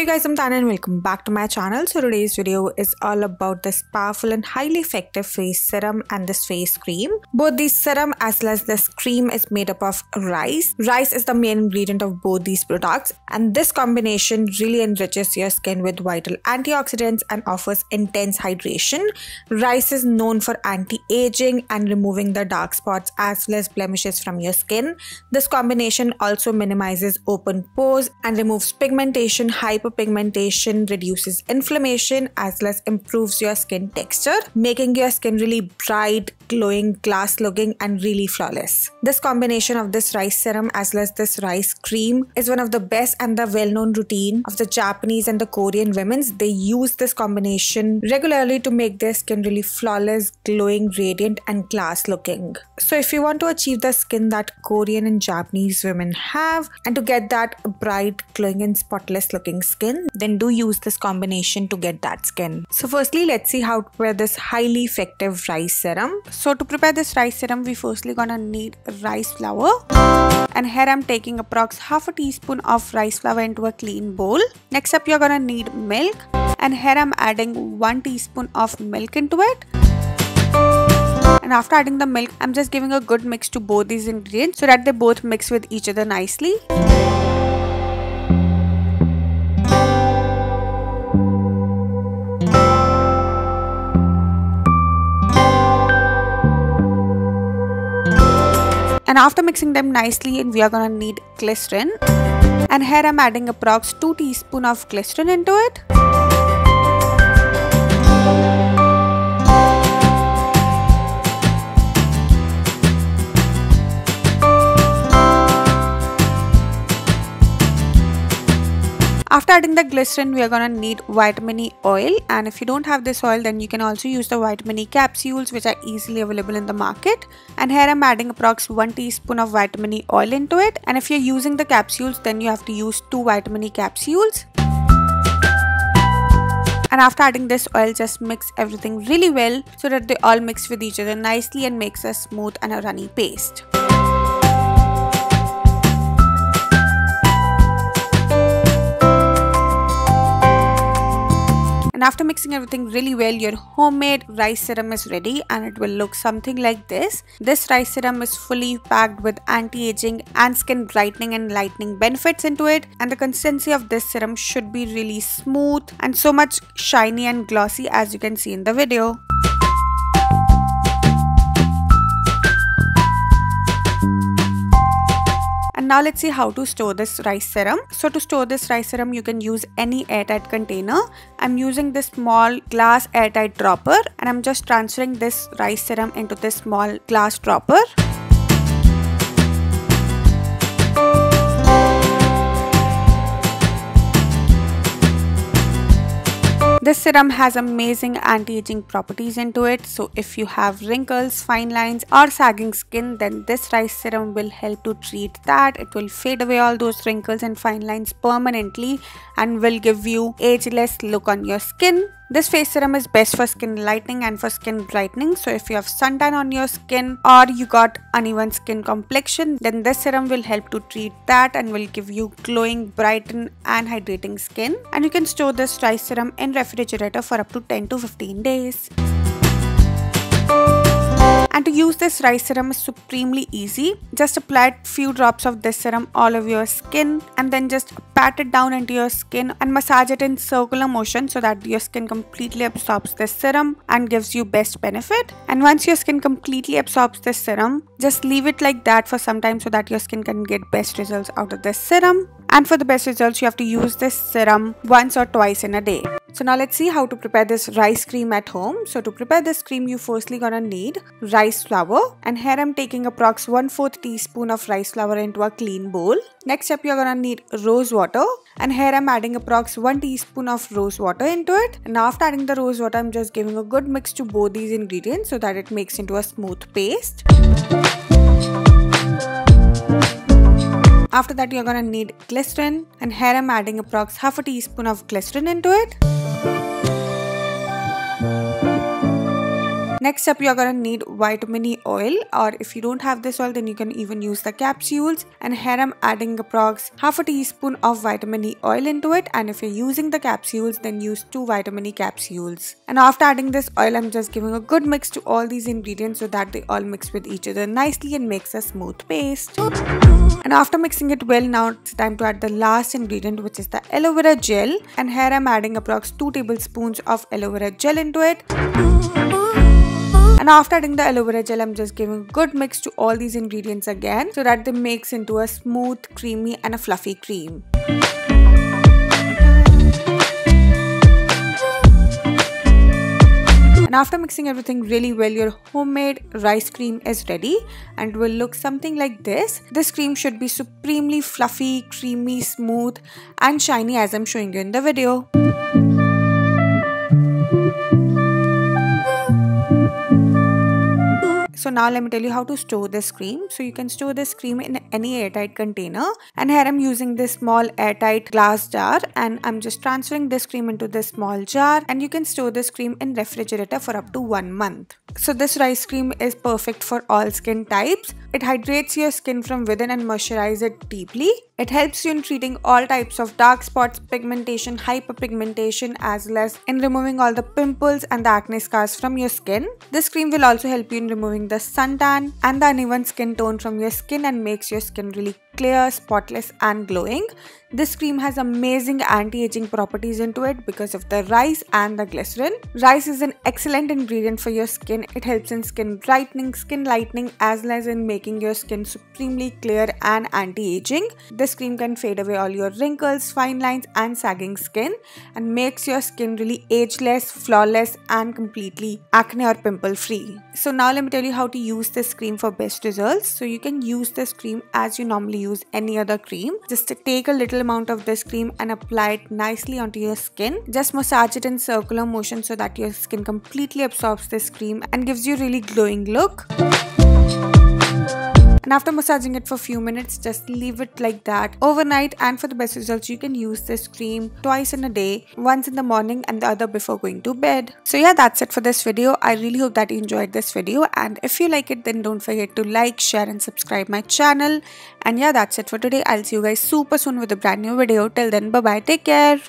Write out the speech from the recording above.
Hey guys, I'm Tanya and welcome back to my channel. So today's video is all about this powerful and highly effective face serum and this face cream. Both the serum as well as this cream is made up of rice. Rice is the main ingredient of both these products, and this combination really enriches your skin with vital antioxidants and offers intense hydration. Rice is known for anti-aging and removing the dark spots as well as blemishes from your skin. This combination also minimizes open pores and removes pigmentation, hyperpigmentation, reduces inflammation as well as improves your skin texture, making your skin really bright, glowing, glass looking and really flawless. This combination of this rice serum as well as this rice cream is one of the best and the well-known routine of the Japanese and the Korean women. They use this combination regularly to make their skin really flawless, glowing, radiant and glass looking. So if you want to achieve the skin that Korean and Japanese women have and to get that bright, glowing and spotless looking skin, then do use this combination to get that skin. So firstly, let's see how to prepare this highly effective rice serum. So to prepare this rice serum, we firstly gonna need rice flour, and here I'm taking approx half a teaspoon of rice flour into a clean bowl. Next up, you're gonna need milk, and here I'm adding 1 teaspoon of milk into it. And after adding the milk, I'm just giving a good mix to both these ingredients so that they both mix with each other nicely. And after mixing them nicely, we are gonna need glycerin. And here I'm adding approx 2 teaspoons of glycerin into it. After adding the glycerin, we are gonna need vitamin E oil, and if you don't have this oil, then you can also use the vitamin E capsules, which are easily available in the market. And here I'm adding approx 1 teaspoon of vitamin E oil into it, and if you're using the capsules, then you have to use 2 vitamin E capsules. And after adding this oil, just mix everything really well so that they all mix with each other nicely and makes a smooth and a runny paste. And after mixing everything really well, your homemade rice serum is ready, and it will look something like this. This rice serum is fully packed with anti-aging and skin brightening and lightening benefits into it, and the consistency of this serum should be really smooth and so much shiny and glossy as you can see in the video. And now let's see how to store this rice serum. So to store this rice serum, you can use any airtight container. I'm using this small glass airtight dropper, and I'm just transferring this rice serum into this small glass dropper. This serum has amazing anti-aging properties into it, so if you have wrinkles, fine lines or sagging skin, then this rice serum will help to treat that. It will fade away all those wrinkles and fine lines permanently and will give you ageless look on your skin. This face serum is best for skin lightening and for skin brightening. So if you have suntan on your skin or you got uneven skin complexion, then this serum will help to treat that and will give you glowing, brighten and hydrating skin. And you can store this rice serum in refrigerator for up to 10 to 15 days. And to use this rice serum is supremely easy. Just apply a few drops of this serum all over your skin and then just pat it down into your skin and massage it in circular motion so that your skin completely absorbs this serum and gives you best benefit. And once your skin completely absorbs this serum, just leave it like that for some time so that your skin can get best results out of this serum. And for the best results, you have to use this serum once or twice in a day. So now let's see how to prepare this rice cream at home. So to prepare this cream, you firstly gonna need rice flour, and here I'm taking approx 1/4 teaspoon of rice flour into a clean bowl. Next up, you're gonna need rose water, and here I'm adding approx 1 teaspoon of rose water into it. And after adding the rose water, I'm just giving a good mix to both these ingredients so that it makes into a smooth paste. After that, you're gonna need glycerin, and here I'm adding approx half a teaspoon of glycerin into it. Next up, you're gonna need vitamin E oil, or if you don't have this oil, then you can even use the capsules. And here I'm adding approx half a teaspoon of vitamin E oil into it, and if you're using the capsules, then use 2 vitamin E capsules. And after adding this oil, I'm just giving a good mix to all these ingredients so that they all mix with each other nicely and makes a smooth paste. And after mixing it well, now it's time to add the last ingredient, which is the aloe vera gel. And here I'm adding approx 2 tablespoons of aloe vera gel into it. And after adding the aloe vera gel, I'm just giving a good mix to all these ingredients again so that they mix into a smooth, creamy and a fluffy cream. And after mixing everything really well, your homemade rice cream is ready and will look something like this. This cream should be supremely fluffy, creamy, smooth and shiny as I'm showing you in the video. So now let me tell you how to store this cream. So you can store this cream in any airtight container, and here I'm using this small airtight glass jar, and I'm just transferring this cream into this small jar, and you can store this cream in refrigerator for up to 1 month. So this rice cream is perfect for all skin types. It hydrates your skin from within and moisturizes it deeply. It helps you in treating all types of dark spots, pigmentation, hyperpigmentation, as well as in removing all the pimples and the acne scars from your skin. This cream will also help you in removing the suntan and the uneven skin tone from your skin and makes your skin really clear, spotless and glowing. This cream has amazing anti-aging properties into it because of the rice and the glycerin. Rice is an excellent ingredient for your skin. It helps in skin brightening, skin lightening, as well as in making your skin supremely clear and anti-aging. This cream can fade away all your wrinkles, fine lines and sagging skin and makes your skin really ageless, flawless and completely acne or pimple free. So now let me tell you how to use this cream for best results. So you can use this cream as you normally use any other cream. Just take a little amount of this cream and apply it nicely onto your skin. Just massage it in circular motion so that your skin completely absorbs this cream and gives you really glowing look. And after massaging it for a few minutes, just leave it like that overnight, and for the best results you can use this cream twice in a day, once in the morning and the other before going to bed. So yeah, that's it for this video. I really hope that you enjoyed this video, and if you like it, then don't forget to like, share and subscribe my channel. And yeah, that's it for today. I'll see you guys super soon with a brand new video. Till then, bye bye, take care.